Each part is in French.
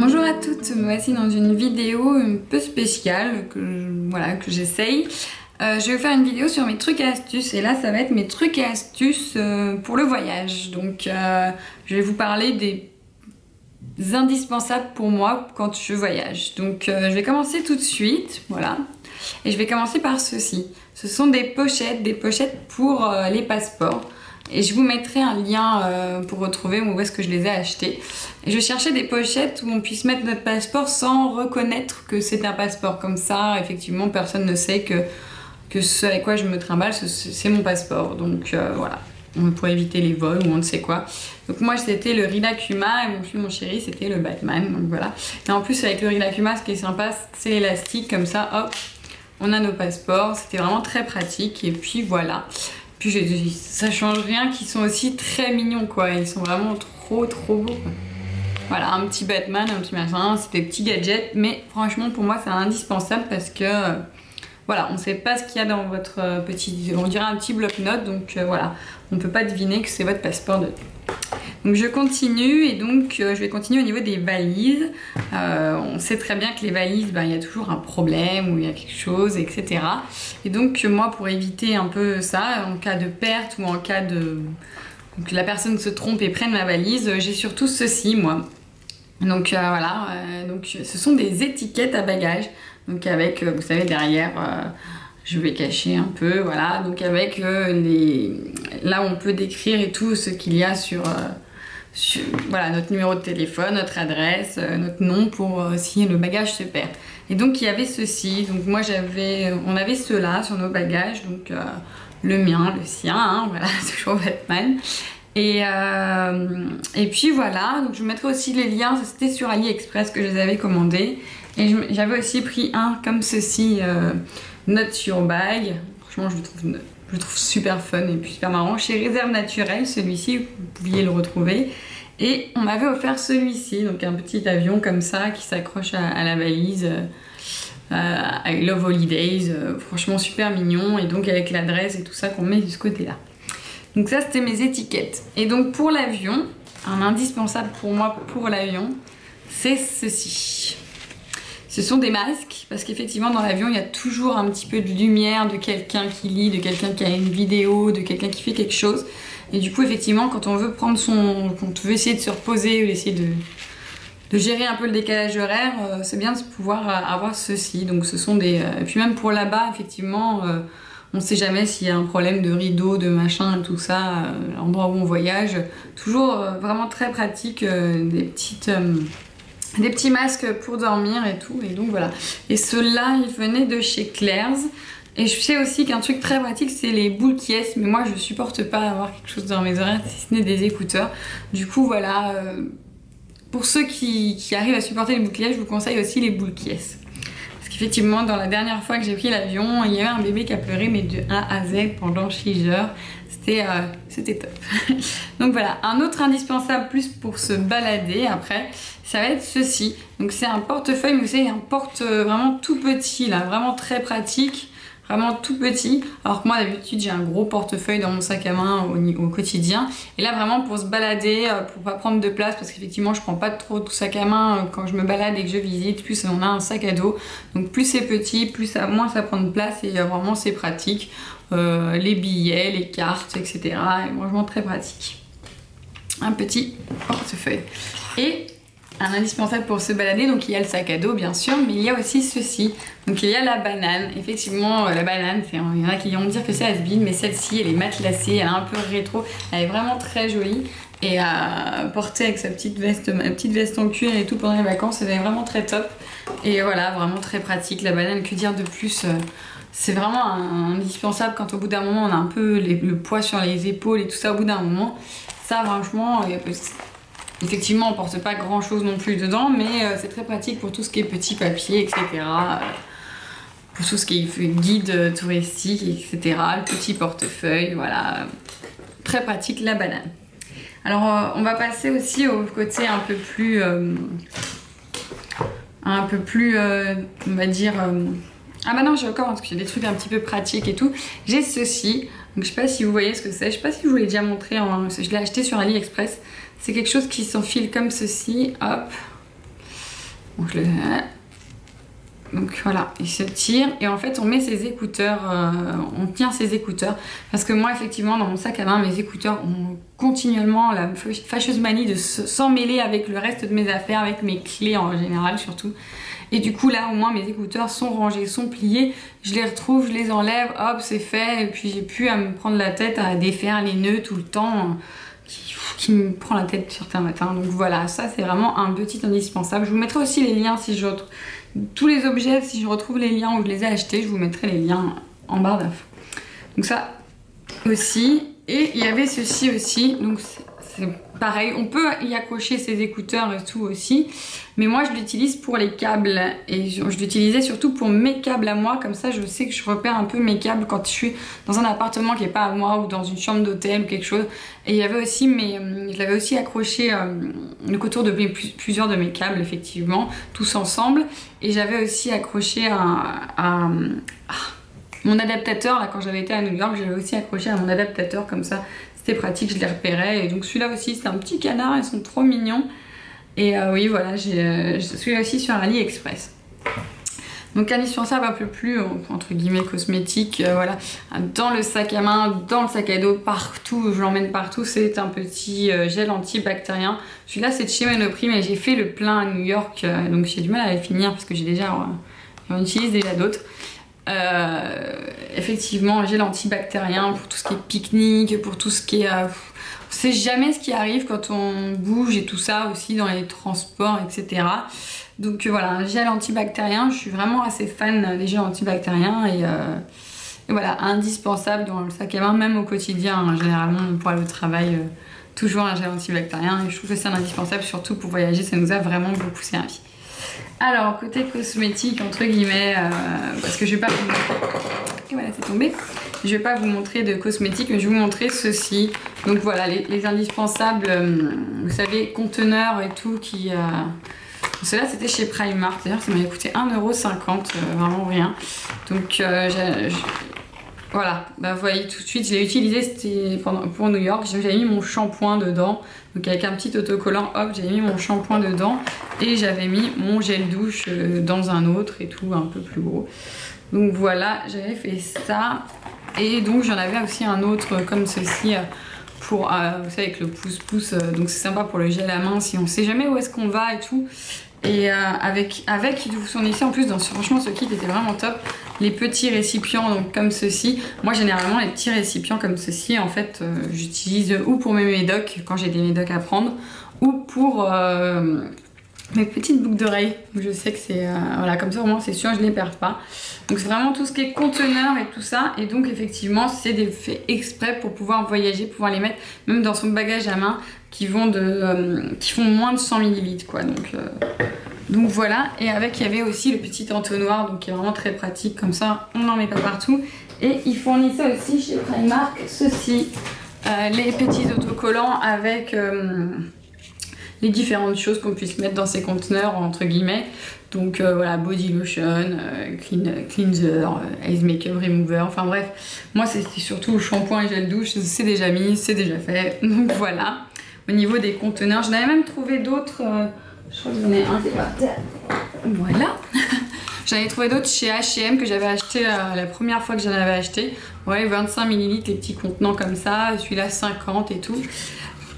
Bonjour à toutes, me voici dans une vidéo un peu spéciale que j'essaye. Je vais vous faire une vidéo sur mes trucs et astuces et là ça va être mes trucs et astuces pour le voyage. Donc je vais vous parler des indispensables pour moi quand je voyage. Donc je vais commencer tout de suite, voilà. Et je vais commencer par ceci. Ce sont des pochettes pour les passeports. Et je vous mettrai un lien pour retrouver où est-ce que je les ai achetées. Et je cherchais des pochettes où on puisse mettre notre passeport sans reconnaître que c'est un passeport. Comme ça, effectivement, personne ne sait que ce avec quoi je me trimballe, c'est mon passeport. Donc voilà, pour éviter les vols ou on ne sait quoi. Donc moi, c'était le Rilakkuma et mon chéri, c'était le Batman. Donc voilà. Et en plus, avec le Rilakkuma, ce qui est sympa, c'est l'élastique. Comme ça, hop, on a nos passeports. C'était vraiment très pratique. Et puis voilà. Puis ça change rien, qu'ils sont aussi très mignons quoi, ils sont vraiment trop beaux quoi. Voilà, un petit Batman, un petit machin, c'est des petits gadgets, mais franchement pour moi c'est indispensable parce que voilà, on sait pas ce qu'il y a dans votre petit, on dirait un petit bloc-notes, donc voilà, on peut pas deviner que c'est votre passeport dedans. Donc je continue et donc je vais continuer au niveau des valises. On sait très bien que les valises, il y a toujours un problème ou il y a quelque chose, etc. Et donc moi pour éviter un peu ça, en cas de perte ou en cas de que la personne se trompe et prenne ma valise, j'ai surtout ceci moi. Donc voilà, donc ce sont des étiquettes à bagages. Donc avec, vous savez derrière... je vais cacher un peu, voilà, donc avec là on peut décrire et tout ce qu'il y a sur voilà, notre numéro de téléphone, notre adresse, notre nom pour si le bagage se perd. Et donc il y avait ceci, donc moi on avait ceux-là sur nos bagages, donc le mien, le sien, hein, voilà, toujours Batman. Et puis voilà, donc je vous mettrai aussi les liens, c'était sur AliExpress que je les avais commandés. Et j'avais aussi pris un comme ceci, Not Your Bag. Franchement, je le trouve super fun et puis super marrant. Chez Réserve Naturelle, celui-ci, vous pouviez le retrouver. Et on m'avait offert celui-ci, donc un petit avion comme ça qui s'accroche à la valise. I Love Holidays, franchement super mignon. Et donc avec l'adresse et tout ça qu'on met de ce côté-là. Donc ça, c'était mes étiquettes. Et donc pour l'avion, un indispensable pour moi pour l'avion, c'est ceci. Ce sont des masques, parce qu'effectivement dans l'avion il y a toujours un petit peu de lumière, de quelqu'un qui lit, de quelqu'un qui a une vidéo, de quelqu'un qui fait quelque chose. Et du coup effectivement quand on veut prendre quand on veut essayer de se reposer ou essayer de gérer un peu le décalage horaire, c'est bien de pouvoir avoir ceci. Donc ce sont des... Et puis même pour là-bas effectivement, on ne sait jamais s'il y a un problème de rideau, de machin, tout ça, l'endroit où on voyage. Toujours vraiment très pratique, des petits masques pour dormir et tout, et donc voilà. Et ceux-là, ils venaient de chez Claire's. Et je sais aussi qu'un truc très pratique, c'est les boules qui est, mais moi je supporte pas avoir quelque chose dans mes oreilles, si ce n'est des écouteurs. Du coup, voilà, pour ceux qui arrivent à supporter les boules qui est, je vous conseille aussi les boules qui est. Parce qu'effectivement, dans la dernière fois que j'ai pris l'avion, il y avait un bébé qui a pleuré, mais de A à Z pendant 6 heures. C'était top. Donc voilà, un autre indispensable plus pour se balader après, ça va être ceci. Donc c'est un portefeuille, mais vous savez, un porte vraiment tout petit là, vraiment très pratique, vraiment tout petit. Alors que moi d'habitude j'ai un gros portefeuille dans mon sac à main au quotidien. Et là vraiment pour se balader, pour pas prendre de place, parce qu'effectivement je prends pas trop de sac à main quand je me balade et que je visite, plus on a un sac à dos. Donc plus c'est petit, moins ça prend de place et vraiment c'est pratique. Les billets, les cartes, etc. Et franchement très pratique. Un petit portefeuille. Et un indispensable pour se balader, donc il y a le sac à dos bien sûr, mais il y a aussi ceci. Donc il y a la banane. Effectivement, la banane, il y en a qui vont dire que c'est has-been, mais celle-ci elle est matelassée, elle est un peu rétro, elle est vraiment très jolie. Et à porter avec ma petite veste en cuir et tout pendant les vacances, c'est vraiment très top. Et voilà, vraiment très pratique. La banane, que dire de plus, c'est vraiment indispensable quand au bout d'un moment on a un peu le poids sur les épaules et tout ça au bout d'un moment. Ça franchement, effectivement on porte pas grand chose non plus dedans, mais c'est très pratique pour tout ce qui est petits papiers, etc. Pour tout ce qui est guide touristique, etc. Le petit portefeuille, voilà. Très pratique la banane. Alors on va passer aussi au côté un peu plus... on va dire... Ah bah non, j'ai encore parce que j'ai des trucs un petit peu pratiques et tout. J'ai ceci, donc je sais pas si vous voyez ce que c'est, je sais pas si je vous l'ai déjà montré, je l'ai acheté sur AliExpress. C'est quelque chose qui s'enfile comme ceci, hop. Donc, donc voilà, il se tire et en fait on met ses écouteurs, on tient ses écouteurs parce que moi effectivement dans mon sac à main mes écouteurs ont continuellement la fâcheuse manie de s'emmêler avec le reste de mes affaires, avec mes clés en général surtout. Et du coup là au moins mes écouteurs sont rangés, sont pliés, je les retrouve, je les enlève, hop c'est fait et puis j'ai plus à me prendre la tête à défaire les nœuds tout le temps qui me prend la tête certains matins. Donc voilà, ça c'est vraiment un petit indispensable. Je vous mettrai aussi les liens si je retrouve tous les objets, si je retrouve les liens où je les ai achetés, je vous mettrai les liens en barre d'infos. Donc ça aussi. Et il y avait ceci aussi, donc c'est pareil, on peut y accrocher ses écouteurs et tout aussi, mais moi je l'utilise pour les câbles et je l'utilisais surtout pour mes câbles à moi, comme ça je sais que je repère un peu mes câbles quand je suis dans un appartement qui n'est pas à moi ou dans une chambre d'hôtel ou quelque chose. Et il y avait aussi, je l'avais aussi accroché le contour de plusieurs de mes câbles effectivement, tous ensemble, et j'avais aussi accroché mon adaptateur, là quand j'avais été à New York, j'avais aussi accroché à mon adaptateur comme ça, c'était pratique, je les repérais. Et donc celui-là aussi, c'est un petit canard, ils sont trop mignons. Et oui, voilà, j'ai celui-là aussi sur AliExpress. Donc indispensable un peu plus, entre guillemets, cosmétique, voilà. Dans le sac à main, dans le sac à dos, partout, je l'emmène partout, c'est un petit gel antibactérien. Celui-là, c'est de chez Monoprix, mais j'ai fait le plein à New York, donc j'ai du mal à le finir parce que j'ai déjà, j'en utilise déjà d'autres. Effectivement, gel antibactérien pour tout ce qui est pique-nique, pour tout ce qui est... on sait jamais ce qui arrive quand on bouge et tout ça aussi dans les transports, etc. Donc voilà, un gel antibactérien, je suis vraiment assez fan des gels antibactériens et voilà, indispensable dans le sac à main, même au quotidien, hein, généralement pour aller au travail, toujours un gel antibactérien et je trouve que c'est un indispensable, surtout pour voyager, ça nous a vraiment beaucoup servi. Alors, côté cosmétique, entre guillemets, parce que je vais pas vous montrer... Et voilà, c'est tombé. Je vais pas vous montrer de cosmétiques, mais je vais vous montrer ceci. Donc voilà, les indispensables, vous savez, conteneurs et tout qui... Cela c'était chez Primark, d'ailleurs ça m'avait coûté 1,50 €, vraiment rien. Donc voilà, bah vous voyez tout de suite, je l'ai utilisé, c'était pour New York, j'avais mis mon shampoing dedans, donc avec un petit autocollant, hop, j'avais mis mon shampoing dedans et j'avais mis mon gel douche dans un autre et tout, un peu plus gros. Donc voilà, j'avais fait ça et donc j'en avais aussi un autre comme ceci pour, vous savez, avec le pouce-pouce, donc c'est sympa pour le gel à main si on sait jamais où est-ce qu'on va et tout. Et avec ils vous fournissaient en plus, franchement ce kit était vraiment top, les petits récipients donc comme ceci. Moi généralement les petits récipients comme ceci en fait j'utilise ou pour mes médocs quand j'ai des médocs à prendre ou pour mes petites boucles d'oreilles. Je sais que c'est voilà, comme ça au moins c'est sûr je les perds pas. Donc c'est vraiment tout ce qui est conteneur et tout ça, et donc effectivement c'est des faits exprès pour pouvoir voyager, pouvoir les mettre même dans son bagage à main qui font moins de 100 ml quoi. Donc voilà, et avec il y avait aussi le petit entonnoir donc qui est vraiment très pratique, comme ça on n'en met pas partout. Et ils fournissaient aussi chez Primark ceci, les petits autocollants avec les différentes choses qu'on puisse mettre dans ces conteneurs entre guillemets. Donc voilà, body lotion, cleanser, ice makeup remover, enfin bref. Moi c'était surtout shampoing et gel douche, c'est déjà mis, c'est déjà fait. Donc voilà, au niveau des conteneurs, j'en avais même trouvé d'autres, je crois que j'en ai un, c'est par terre. Voilà. J'en ai trouvé d'autres chez H&M que j'avais acheté la première fois que j'en avais acheté. Ouais, 25 ml, les petits contenants comme ça, celui-là 50 et tout.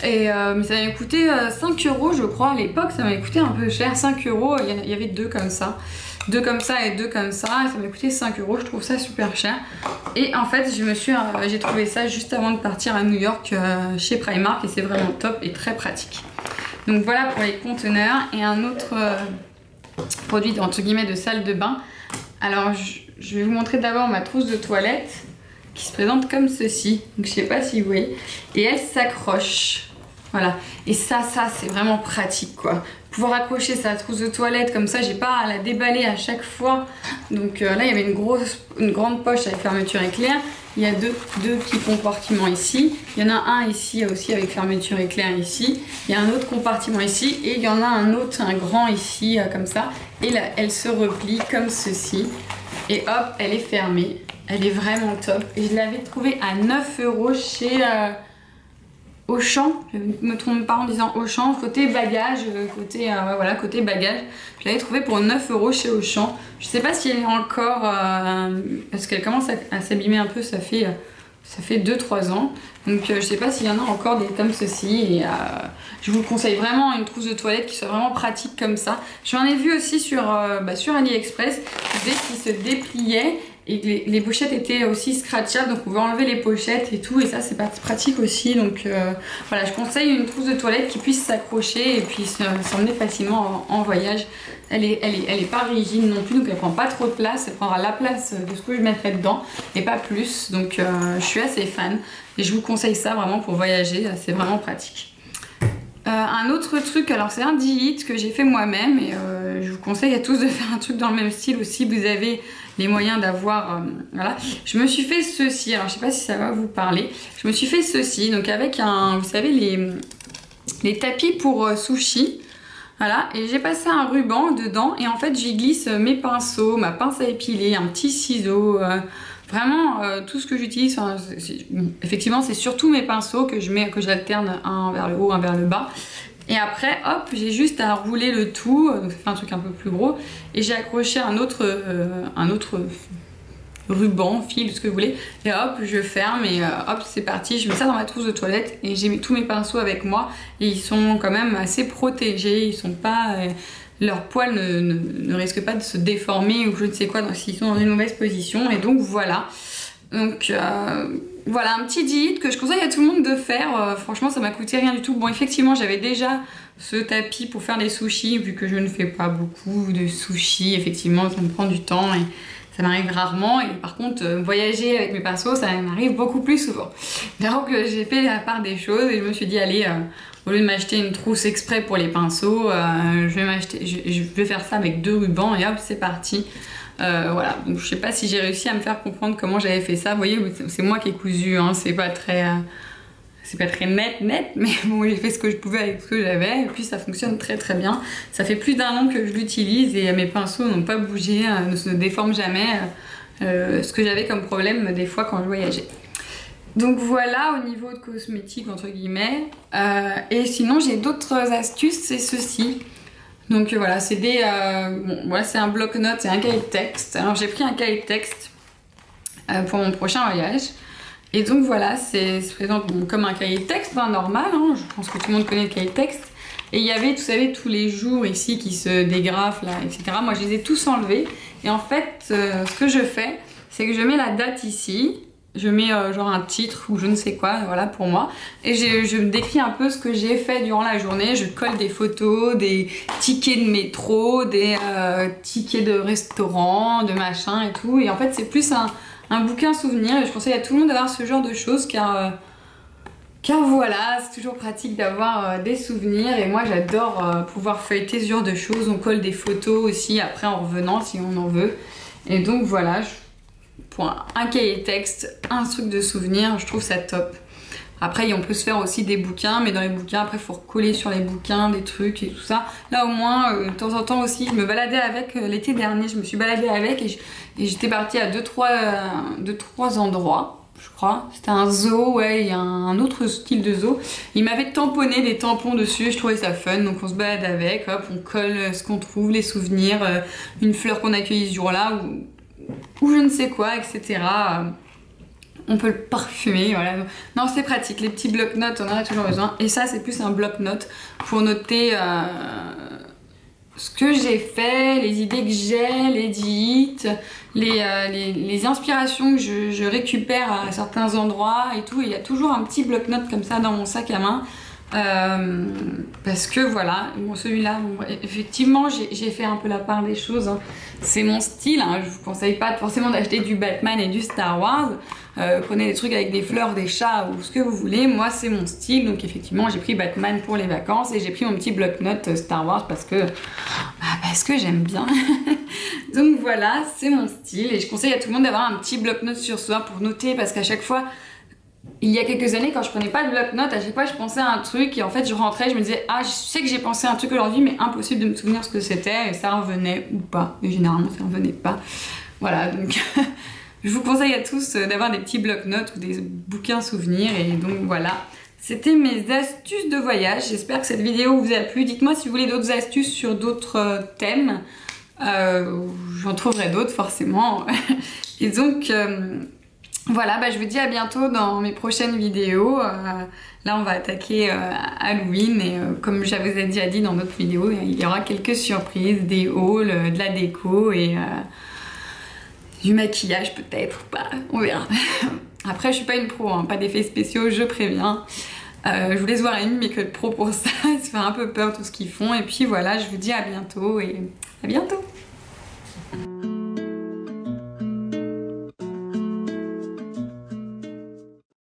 Et mais ça m'avait coûté 5 € je crois à l'époque, ça m'avait coûté un peu cher, 5 €, il y avait deux comme ça et deux comme ça, et ça m'avait coûté 5 €, je trouve ça super cher. Et en fait j'ai trouvé ça juste avant de partir à New York chez Primark et c'est vraiment top et très pratique. Donc voilà pour les conteneurs. Et un autre produit entre guillemets de salle de bain, alors je vais vous montrer d'abord ma trousse de toilette qui se présente comme ceci, donc je sais pas si vous voyez, et elle s'accroche. Voilà, et ça c'est vraiment pratique quoi. Pouvoir accrocher sa trousse de toilette comme ça, j'ai pas à la déballer à chaque fois. Donc là il y avait une grande poche avec fermeture éclair. Il y a deux petits compartiments ici. Il y en a un ici aussi avec fermeture éclair ici. Il y a un autre compartiment ici et il y en a un autre, un grand ici comme ça. Et là elle se replie comme ceci. Et hop, elle est fermée. Elle est vraiment top. Et je l'avais trouvée à 9 € chez... Auchan, je ne me trompe pas en disant Auchan, côté bagage, côté, voilà, côté bagage. Je l'avais trouvé pour 9 € chez Auchan. Je sais pas si elle est encore, parce qu'elle commence à s'abîmer un peu, ça fait 2-3 ans. Donc je sais pas s'il y en a encore des comme ceci. Et je vous conseille vraiment une trousse de toilette qui soit vraiment pratique comme ça. J'en ai vu aussi sur AliExpress, dès qu'ils se dépliaient. Et les pochettes étaient aussi scratchables, donc on pouvait enlever les pochettes et tout, et ça c'est pratique aussi. Donc voilà, je conseille une trousse de toilette qui puisse s'accrocher et puis s'emmener facilement en voyage. Elle est pas rigide non plus, donc elle prend pas trop de place, elle prendra la place de ce que je mettrai dedans et pas plus. Donc je suis assez fan et je vous conseille ça vraiment pour voyager, c'est vraiment pratique. Un autre truc, alors c'est un 10 litres que j'ai fait moi-même et je vous conseille à tous de faire un truc dans le même style aussi, vous avez les moyens d'avoir, voilà. Je me suis fait ceci, alors je sais pas si ça va vous parler, je me suis fait ceci, donc avec vous savez les tapis pour sushi, voilà, et j'ai passé un ruban dedans et en fait j'y glisse mes pinceaux, ma pince à épiler, un petit ciseau, vraiment tout ce que j'utilise, enfin, effectivement c'est surtout mes pinceaux que j'alterne un vers le haut, un vers le bas. Et après, hop, j'ai juste à rouler le tout, donc ça fait un truc un peu plus gros. Et j'ai accroché un autre ruban, fil, ce que vous voulez. Et hop, je ferme et hop, c'est parti. Je mets ça dans ma trousse de toilette et j'ai mis tous mes pinceaux avec moi. Et ils sont quand même assez protégés, ils sont pas... leurs poils ne risquent pas de se déformer ou je ne sais quoi s'ils sont dans une mauvaise position. Et donc voilà. Donc voilà, un petit 10 litres que je conseille à tout le monde de faire. Franchement, ça m'a coûté rien du tout. Bon, effectivement, j'avais déjà ce tapis pour faire des sushis, vu que je ne fais pas beaucoup de sushis. Effectivement, ça me prend du temps et ça m'arrive rarement. Et par contre, voyager avec mes pinceaux, ça m'arrive beaucoup plus souvent. Donc j'ai fait la part des choses et je me suis dit, allez, au lieu de m'acheter une trousse exprès pour les pinceaux, je vais faire ça avec 2 rubans et hop, c'est parti. Voilà, donc je sais pas si j'ai réussi à me faire comprendre comment j'avais fait ça. Vous voyez, c'est moi qui ai cousu, hein. C'est pas très net, mais bon, j'ai fait ce que je pouvais avec ce que j'avais et puis ça fonctionne très très bien. Ça fait plus d'1 an que je l'utilise et mes pinceaux n'ont pas bougé, ne se déforment jamais, ce que j'avais comme problème des fois quand je voyageais. Donc voilà au niveau de cosmétiques entre guillemets. Et sinon j'ai d'autres astuces, c'est ceci. Donc voilà, c'est voilà, c'est un bloc-notes et un cahier de texte. Alors j'ai pris un cahier de texte pour mon prochain voyage. Et donc voilà, ça se présente comme un cahier de texte, hein, normal, hein. Je pense que tout le monde connaît le cahier de texte. Et il y avait, vous savez, tous les jours ici qui se dégrafent là, etc. Moi je les ai tous enlevés. Et en fait, ce que je fais, c'est que je mets la date ici. Je mets genre un titre ou je ne sais quoi, voilà, pour moi. Et je décris un peu ce que j'ai fait durant la journée. Je colle des photos, des tickets de métro, des tickets de restaurant, de machin et tout. Et en fait, c'est plus un bouquin souvenir. Et je conseille à tout le monde d'avoir ce genre de choses car voilà, c'est toujours pratique d'avoir des souvenirs. Et moi, j'adore pouvoir feuilleter ce genre de choses. On colle des photos aussi après en revenant si on en veut. Et donc voilà, pour un cahier texte, un truc de souvenir, je trouve ça top. Après, on peut se faire aussi des bouquins, mais dans les bouquins, après, il faut recoller sur les bouquins des trucs et tout ça. Là, au moins, de temps en temps aussi, je me baladais avec, l'été dernier, je me suis baladée avec et j'étais partie à 2-3 endroits, je crois. C'était un zoo, ouais, il y a un autre style de zoo. Il m'avait tamponné des tampons dessus, je trouvais ça fun, donc on se balade avec, hop, on colle ce qu'on trouve, les souvenirs, une fleur qu'on a cueillie ce jour-là, ou je ne sais quoi, etc. On peut le parfumer, voilà. Non, c'est pratique, les petits bloc-notes, on en a toujours besoin. Et ça, c'est plus un bloc-notes pour noter ce que j'ai fait, les idées que j'ai, les hits, les inspirations que je récupère à certains endroits et tout. Il y a toujours un petit bloc-notes comme ça dans mon sac à main. Parce que voilà, bon, celui-là, bon, effectivement j'ai fait un peu la part des choses, hein. C'est mon style, hein. Je vous conseille pas forcément d'acheter du Batman et du Star Wars, prenez des trucs avec des fleurs, des chats ou ce que vous voulez. Moi c'est mon style, donc effectivement j'ai pris Batman pour les vacances et j'ai pris mon petit bloc-notes Star Wars parce que j'aime bien. Donc voilà, c'est mon style et je conseille à tout le monde d'avoir un petit bloc-notes sur soi pour noter, parce qu'à chaque fois, il y a quelques années, quand je prenais pas de bloc-notes, à chaque fois je pensais à un truc et en fait je rentrais, je me disais ah, je sais que j'ai pensé à un truc aujourd'hui, mais impossible de me souvenir ce que c'était, et ça revenait ou pas, et généralement ça revenait pas. Voilà, donc je vous conseille à tous d'avoir des petits bloc-notes ou des bouquins souvenirs, et donc voilà, C'était mes astuces de voyage. J'espère que cette vidéo vous a plu. Dites-moi si vous voulez d'autres astuces sur d'autres thèmes. J'en trouverai d'autres forcément. Et donc voilà, je vous dis à bientôt dans mes prochaines vidéos. Là on va attaquer Halloween et comme je vous ai déjà dit dans d'autres vidéos, il y aura quelques surprises, des hauls, de la déco et du maquillage peut-être ou pas, on verra. Après je suis pas une pro, hein, pas d'effets spéciaux, je préviens. Je vous laisse voir Amy mais que de pro pour ça, ça fait un peu peur tout ce qu'ils font. Et puis voilà, je vous dis à bientôt et à bientôt.